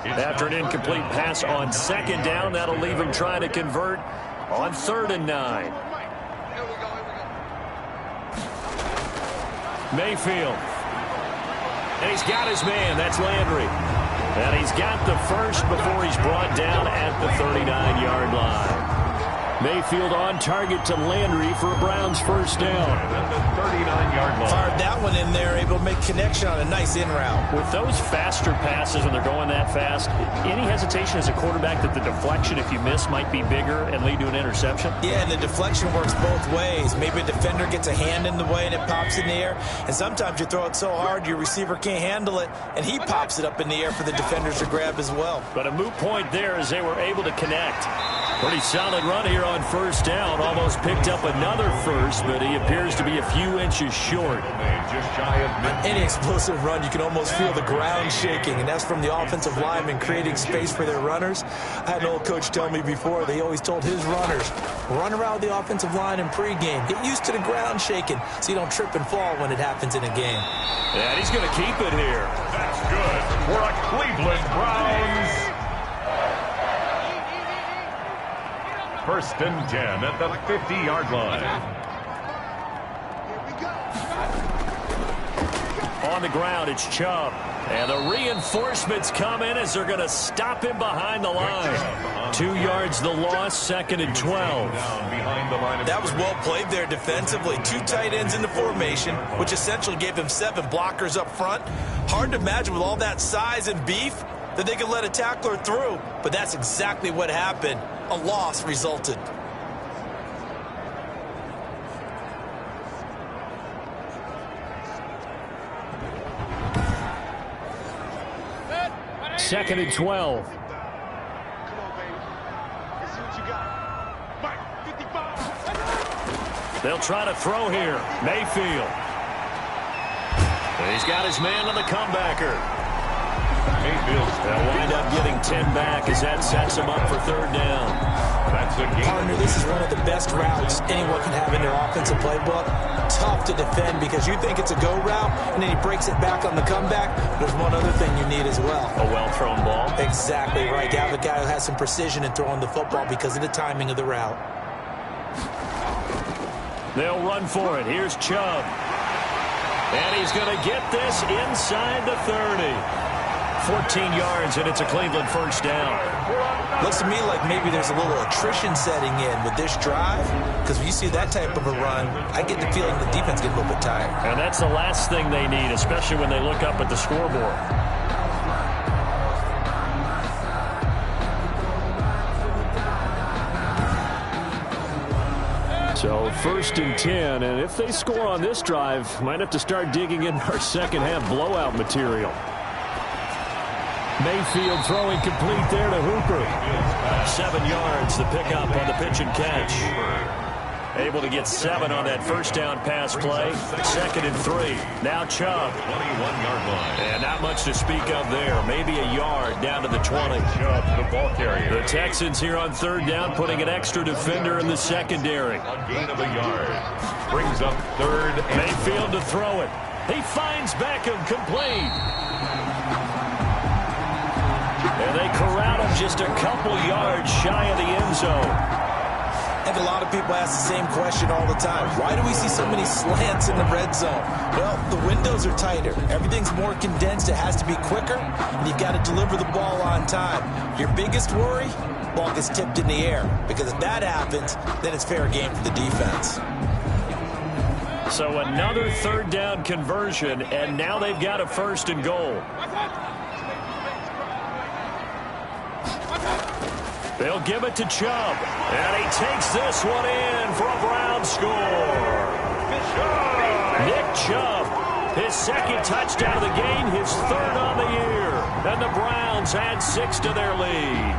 After an incomplete pass on 2nd down, that'll leave him trying to convert on 3rd and 9. Mayfield. And he's got his man. That's Landry. And he's got the 1st before he's brought down at the 39-yard line. Mayfield on target to Landry for a Browns first down. At the 39-yard line. Fired that one in there, able to make connection on a nice in route. With those faster passes when they're going that fast, any hesitation as a quarterback that the deflection, if you miss, might be bigger and lead to an interception? Yeah, and the deflection works both ways. Maybe a defender gets a hand in the way and it pops in the air. And sometimes you throw it so hard your receiver can't handle it, and he pops it up in the air for the defenders to grab as well. But a moot point there as they were able to connect. Pretty solid run here on first down. Almost picked up another first, but he appears to be a few inches short. Just shy of Any explosive run, you can almost feel the ground shaking, and that's from the offensive linemen creating space for their runners. I had an old coach tell me before, they always told his runners, run around the offensive line in pregame. Get used to the ground shaking so you don't trip and fall when it happens in a game. And he's going to keep it here. That's good for a Cleveland Browns. First and 10 at the 50-yard line. On the ground, it's Chubb. And the reinforcements come in as they're going to stop him behind the line. 2 yards the loss, second and 12. That was well played there defensively. 2 tight ends in the formation, which essentially gave him 7 blockers up front. Hard to imagine with all that size and beef that they could let a tackler through, but that's exactly what happened. A loss resulted. Second and 12. They'll try to throw here. Mayfield. And he's got his man on the comebacker. They'll wind up getting 10 back as that sets them up for third down. That's a game. Partner, this is one of the best routes anyone can have in their offensive playbook. Tough to defend because you think it's a go route, and then he breaks it back on the comeback. There's one other thing you need as well. A well-thrown ball. Exactly right. You have a guy who has some precision in throwing the football because of the timing of the route. They'll run for it. Here's Chubb. And he's going to get this inside the 30. 14 yards, and it's a Cleveland first down. Looks to me like maybe there's a little attrition setting in with this drive, because when you see that type of a run, I get the feeling the defense gets a little bit tired. And that's the last thing they need, especially when they look up at the scoreboard. So first and 10, and if they score on this drive, might have to start digging in our second half blowout material. Mayfield throwing complete there to Hooper. 7 yards, the pickup on the pitch and catch. Able to get 7 on that first down pass play. Second and 3. Now Chubb. 21-yard line. And not much to speak of there. Maybe a yard down to the 20. Chubb, the ball carrier. The Texans here on third down, putting an extra defender in the secondary. A gain of a yard. Brings up third and Mayfield to throw it. He finds Beckham complete. And they corral him just a couple yards shy of the end zone. I think a lot of people ask the same question all the time. Why do we see so many slants in the red zone? Well, the windows are tighter. Everything's more condensed. It has to be quicker, and you've got to deliver the ball on time. Your biggest worry? Ball gets tipped in the air, because if that happens, then it's fair game for the defense. So another third down conversion, and now they've got a first and goal. They'll give it to Chubb, and he takes this one in for a Brown score. Nick Chubb, his second touchdown of the game, his third on the year, and the Browns add 6 to their lead.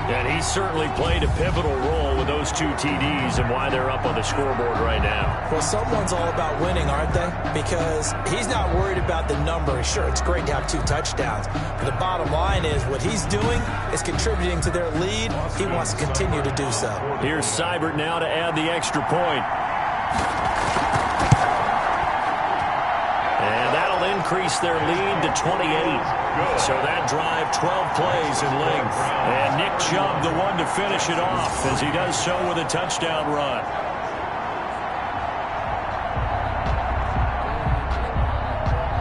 And he certainly played a pivotal role with those 2 TDs and why they're up on the scoreboard right now. Well, someone's all about winning, aren't they? Because he's not worried about the number. Sure, it's great to have 2 touchdowns. But the bottom line is what he's doing is contributing to their lead. He wants to continue to do so. Here's Seibert now to add the extra point. And that'll increase their lead to 28. So that drive, 12 plays in length. And Nick Chubb, the one to finish it off, as he does so with a touchdown run.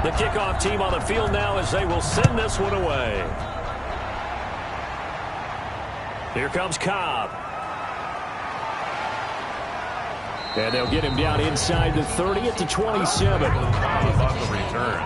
The kickoff team on the field now as they will send this one away. Here comes Cobb. And they'll get him down inside the 30 at the 27. How about the return?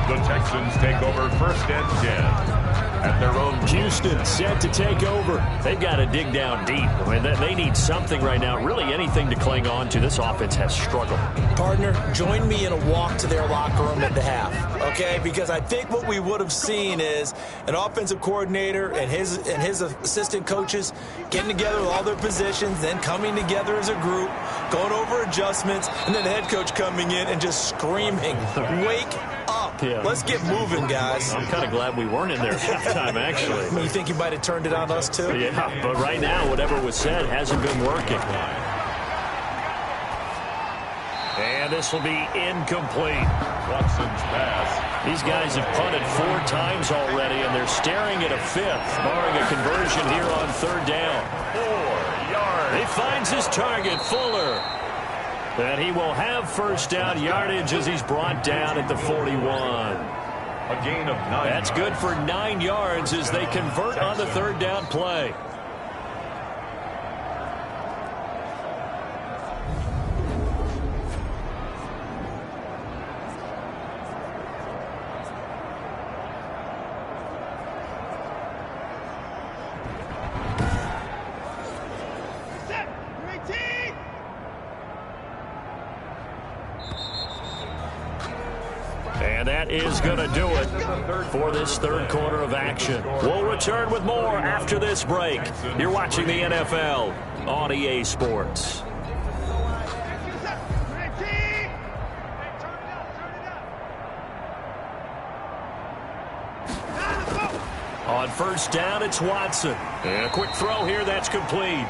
The Texans take over 1st and 10. At their own. Houston set to take over. They've got to dig down deep. I mean, they need something right now, really anything to cling on to. This offense has struggled. Partner, join me in a walk to their locker room at the half, okay? Because I think what we would have seen is an offensive coordinator and his assistant coaches getting together with all their positions, then coming together as a group, going over adjustments, and then the head coach coming in and just screaming, "Wake up. Yeah. Let's get moving, guys." I'm kind of glad we weren't in there at halftime, actually. You think you might have turned it on us, too? Yeah, but right now, whatever was said hasn't been working. And this will be incomplete. Watson's pass. These guys have punted 4 times already, and they're staring at a 5th, barring a conversion here on 3rd down. 4 yards. He finds his target, Fuller. And he will have 1st down yardage as he's brought down at the 41. A gain of 9. That's good for 9 yards as they convert on the 3rd down play. And that is going to do it for this 3rd quarter of action. We'll return with more after this break. You're watching the NFL on EA Sports. On 1st down, it's Watson. And a quick throw here, that's complete.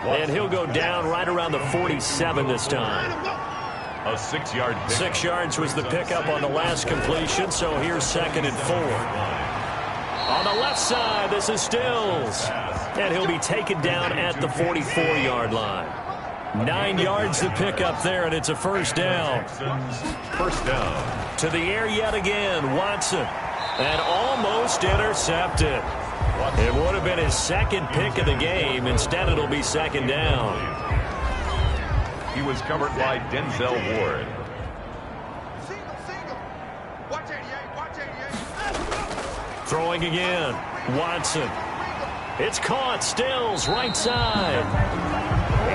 And he'll go down right around the 47 this time. A 6-yard pick. 6 yards was the pickup on the last completion, so here's 2nd and 4. On the left side, this is Stills. And he'll be taken down at the 44-yard line. 9 yards to pick up there, and it's a 1st down. 1st down. To the air yet again, Watson. And almost intercepted. It would have been his 2nd pick of the game. Instead, it'll be 2nd down. He was covered by Denzel Ward. Throwing again. Watson. It's caught. Stills, right side.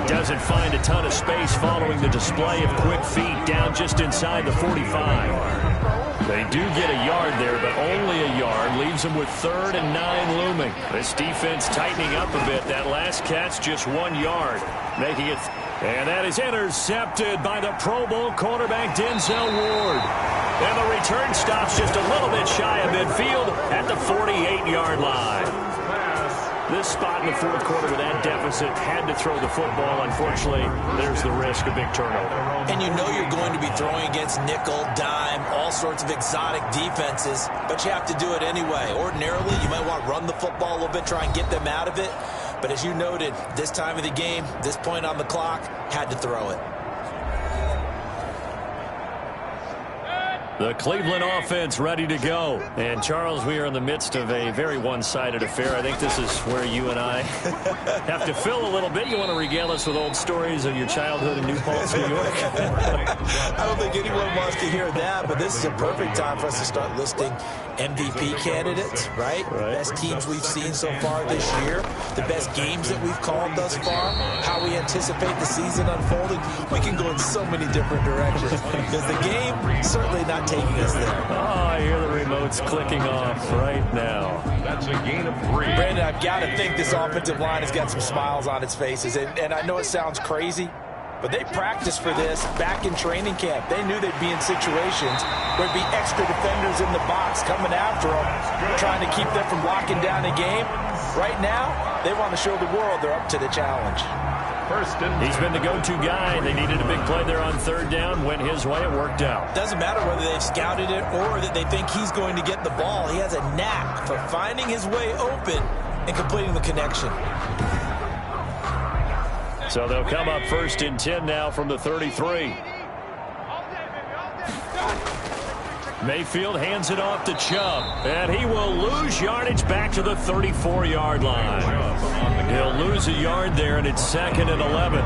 He doesn't find a ton of space following the display of quick feet down just inside the 45. They do get a yard there, but only a yard. Leaves them with 3rd and 9 looming. This defense tightening up a bit. That last catch just 1 yard, making it. And that is intercepted by the Pro Bowl cornerback Denzel Ward. And the return stops just a little bit shy of midfield at the 48-yard line. This spot in the 4th quarter with that deficit had to throw the football. Unfortunately, there's the risk of big turnover. And you know you're going to be throwing against nickel, dime, all sorts of exotic defenses, but you have to do it anyway. Ordinarily, you might want to run the football a little bit, try and get them out of it. But as you noted, this time of the game, this point on the clock, had to throw it. The Cleveland offense ready to go. And, Charles, we are in the midst of a very one-sided affair. I think this is where you and I have to fill a little bit. You want to regale us with old stories of your childhood in New Paltz, New York? I don't think anyone wants to hear that, but this is a perfect time for us to start listing MVP candidates, right? Best teams we've seen so far this year, the best games that we've called thus far, how we anticipate the season unfolding. We can go in so many different directions because the game certainly not taking us there. Oh, I hear the remotes clicking off right now. That's a gain of 3. Brandon, I've got to think this offensive line has got some smiles on its faces, and I know it sounds crazy, but they practiced for this back in training camp. They knew they'd be in situations where there'd be extra defenders in the box coming after them, trying to keep them from locking down the game. Right now, they want to show the world they're up to the challenge. He's been the go-to guy. They needed a big play there on 3rd down. Went his way. It worked out. Doesn't matter whether they've scouted it or that they think he's going to get the ball. He has a knack for finding his way open and completing the connection. So they'll come up 1st and 10 now from the 33. Mayfield hands it off to Chubb, and he will lose yardage back to the 34-yard line. He'll lose a yard there, and it's 2nd and 11.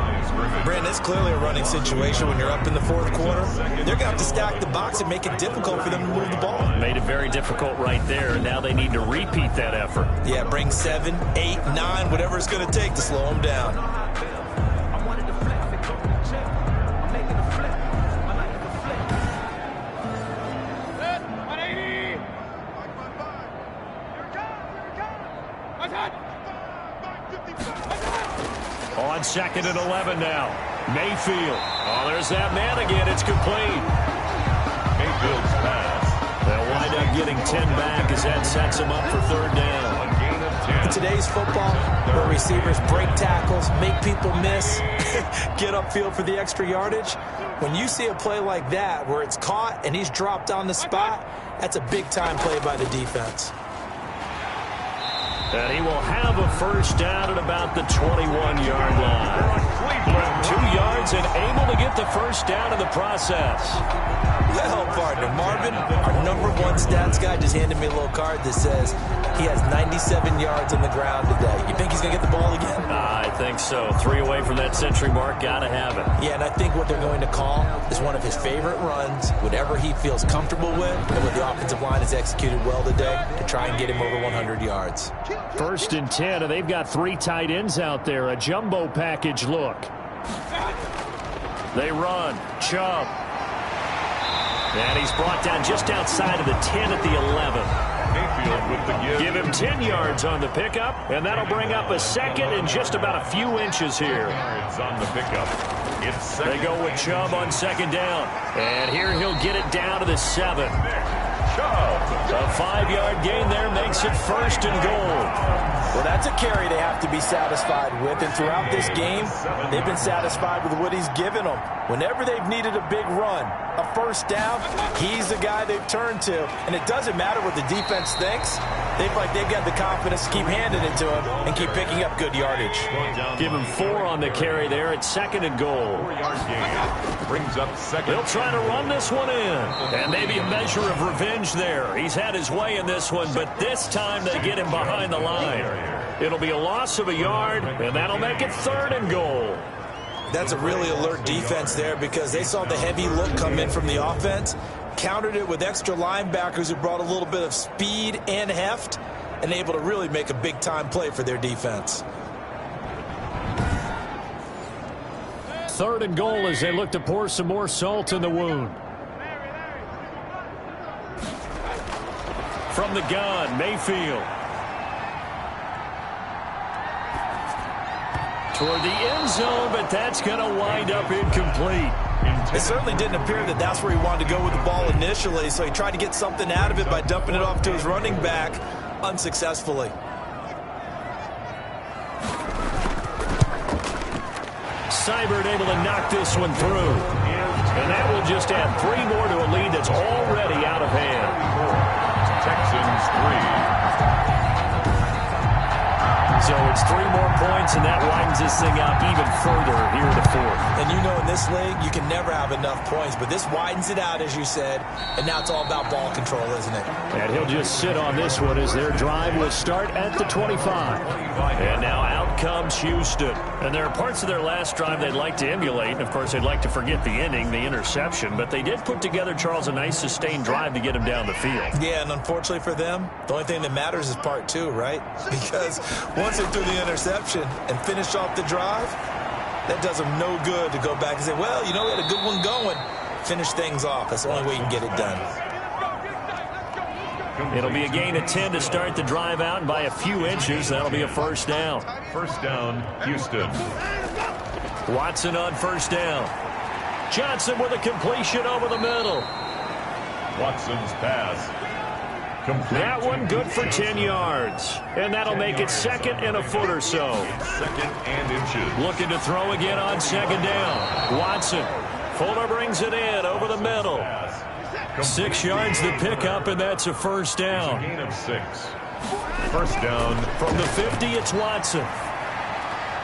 Brandon, it's clearly a running situation when you're up in the fourth quarter. They're going to have to stack the box and make it difficult for them to move the ball. Made it very difficult right there, and now they need to repeat that effort. Yeah, bring 7, 8, 9, whatever it's going to take to slow them down. On 2nd and 11 now. Mayfield. Oh, there's that man again. It's complete. Mayfield's pass. They'll wind up getting 10 back as that sets them up for 3rd down. A gain of 10. In today's football, where receivers break tackles, make people miss, get upfield for the extra yardage, when you see a play like that where it's caught and he's dropped on the spot, that's a big-time play by the defense. And he will have a 1st down at about the 21-yard line. 2 yards and able to get the 1st down in the process. Well, partner, Marvin, our #1 stats guy, just handed me a little card that says he has 97 yards on the ground today. You think he's going to get the ball again? I think so. 3 away from that century mark. Got to have it. Yeah, and I think what they're going to call is one of his favorite runs, whatever he feels comfortable with, and what the offensive line has executed well today to try and get him over 100 yards. 1st and 10, and they've got 3 tight ends out there. A jumbo package look. They run. Chubb. And he's brought down just outside of the 10 at the 11. Mayfield with the give. Give him 10 yards on the pickup, and that'll bring up a 2nd and just about a few inches here. Yards on the pickup. It's 2nd. They go with Chubb on 2nd down. And here he'll get it down to the 7. Chubb. A 5-yard gain there makes it 1st and goal. Well, that's a carry they have to be satisfied with, and throughout this game, they've been satisfied with what he's given them. Whenever they've needed a big run, a 1st down, he's the guy they've turned to, and it doesn't matter what the defense thinks. They've got the confidence to keep handing it to him and keep picking up good yardage. Give him 4 on the carry there at 2nd and goal. 4-yard gain. Brings up 2nd. They'll try to run this one in. And maybe a measure of revenge there. He's had his way in this one, but this time they get him behind the line. It'll be a loss of a yard, and that'll make it 3rd and goal. That's a really alert defense there because they saw the heavy look come in from the offense, countered it with extra linebackers who brought a little bit of speed and heft, and able to really make a big-time play for their defense. 3rd and goal as they look to pour some more salt in the wound. From the gun, Mayfield. Toward the end zone, but that's going to wind up incomplete. It certainly didn't appear that that's where he wanted to go with the ball initially, so he tried to get something out of it by dumping it off to his running back unsuccessfully. Seibert able to knock this one through. And that will just add 3 more to a lead that's already out of hand. Texans 3. So it's 3 more points, and that widens this thing out even further here in the 4th. And you know in this league, you can never have enough points, but this widens it out, as you said, and now it's all about ball control, isn't it? And he'll just sit on this one as their drive will start at the 25. And now out comes Houston. And there are parts of their last drive they'd like to emulate. And, of course, they'd like to forget the ending, the interception. But they did put together, Charles, a nice sustained drive to get him down the field. Yeah, and unfortunately for them, the only thing that matters is part 2, right? Because once they threw the interception and finished off the drive, that does them no good to go back and say, well, you know, we had a good one going. Finish things off. That's the only way you can get it done. It'll be a gain of 10 to start the drive out, and by a few inches, that'll be a 1st down. 1st down, Houston. Watson on 1st down. Johnson with a completion over the middle. Watson's pass. Complete. That one good for 10 yards. And that'll make it 2nd and a foot or so. 2nd and inches. Looking to throw again on 2nd down. Watson. Fuller brings it in over the middle. 6 yards the pickup, and that's a 1st down. Gain of 6. 1st down. From the 50, it's Watson.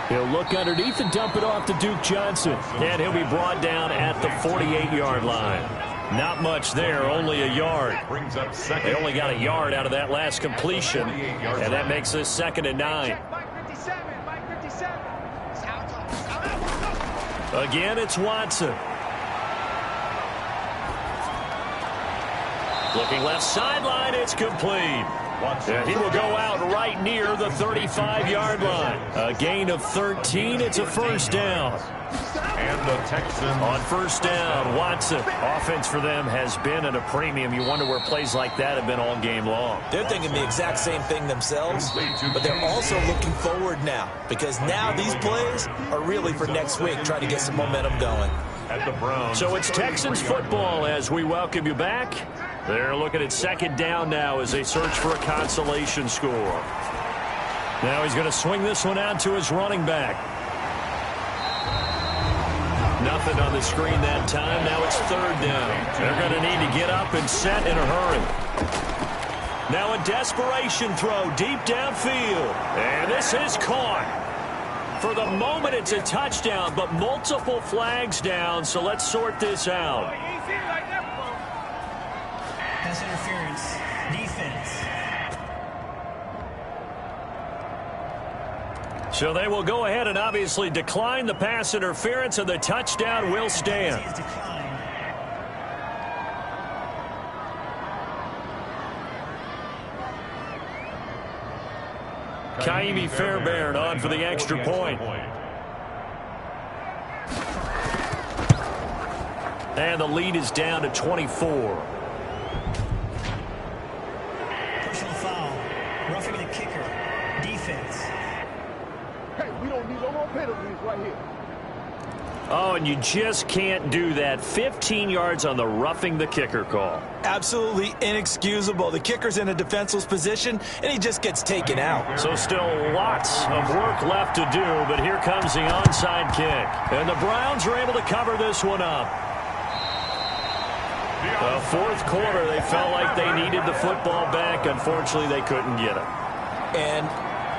He'll look underneath and dump it off to Duke Johnson. And he'll be brought down at the 48-yard line. Not much there, only a yard. Brings up 2nd. They only got a yard out of that last completion, and that makes this 2nd and 9. Again, it's Watson. Looking left sideline, it's complete. And he will go out right near the 35-yard line. A gain of 13. It's a first down. And the Texans on first down, Watson. Offense for them has been at a premium. You wonder where plays like that have been all game long. They're thinking the exact same thing themselves, but they're also looking forward now because now these plays are really for next week, trying to get some momentum going. At the Browns. So it's Texans football as we welcome you back. They're looking at second down now as they search for a consolation score. Now he's going to swing this one out to his running back. Nothing on the screen that time. Now it's third down. They're going to need to get up and set in a hurry. Now a desperation throw deep downfield. And this is caught. For the moment, it's a touchdown, but multiple flags down, so let's sort this out. Pass interference. Defense. So they will go ahead and obviously decline the pass interference, and the touchdown will stand. Kaimi Fairbairn on for the extra point. And the lead is down to 24. Personal foul. Roughing the kicker. Defense. Hey, we don't need no more penalties right here. Oh, and you just can't do that. 15 yards on the roughing the kicker call. Absolutely inexcusable. The kicker's in a defenseless position, and he just gets taken out. So still lots of work left to do, but here comes the onside kick. And the Browns are able to cover this one up. The fourth quarter, they felt like they needed the football back. Unfortunately, they couldn't get it. And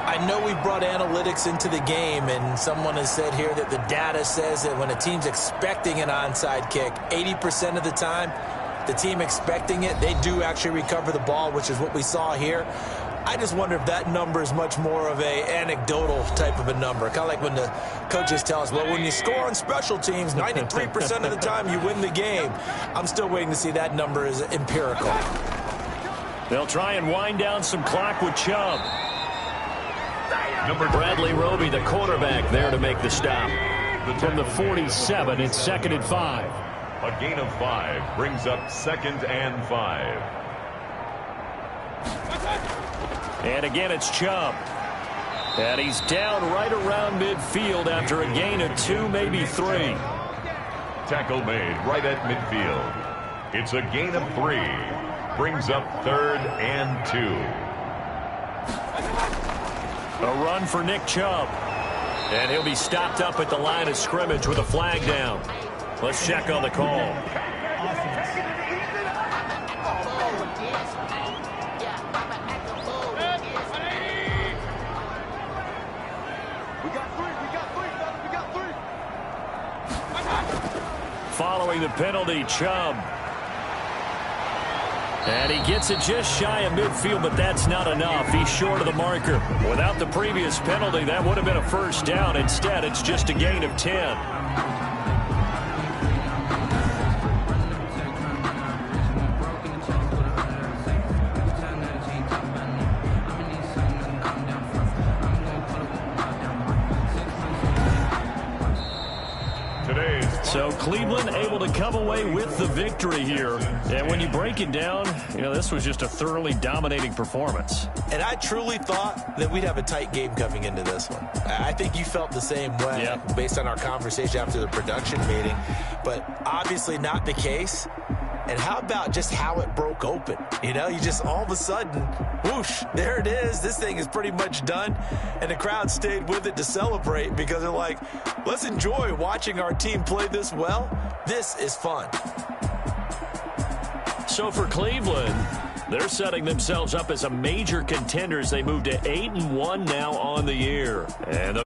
I know we brought analytics into the game, and someone has said here that the data says that when a team's expecting an onside kick, 80% of the time, the team expecting it, they do actually recover the ball, which is what we saw here. I just wonder if that number is much more of a anecdotal type of a number. Kind of like when the coaches tell us, well, when you score on special teams, 93% of the time you win the game. I'm still waiting to see that number is empirical. They'll try and wind down some clock with Chubb. Bradley Roby, the quarterback, there to make the stop. From the 47, it's 2nd and 5. A gain of 5 brings up 2nd and 5. And again, it's Chubb. And he's down right around midfield after a gain of 2, maybe 3. Tackle made right at midfield. It's a gain of 3. Brings up 3rd and 2. A run for Nick Chubb. And he'll be stopped up at the line of scrimmage with a flag down. Let's check on the call. Following the penalty, Chubb. And he gets it just shy of midfield, but that's not enough. He's short of the marker. Without the previous penalty, that would have been a first down. Instead, it's just a gain of 10. So Cleveland able to come away with the victory here. And when you break it down, you know, this was just a thoroughly dominating performance. And I truly thought that we'd have a tight game coming into this one. I think you felt the same way based on our conversation after the production meeting. But obviously not the case. And how about just how it broke open? You know, you just all of a sudden, whoosh, there it is. This thing is pretty much done. And the crowd stayed with it to celebrate because they're like, let's enjoy watching our team play this well. This is fun. So for Cleveland, they're setting themselves up as a major contender as they move to 8-1 now on the year. And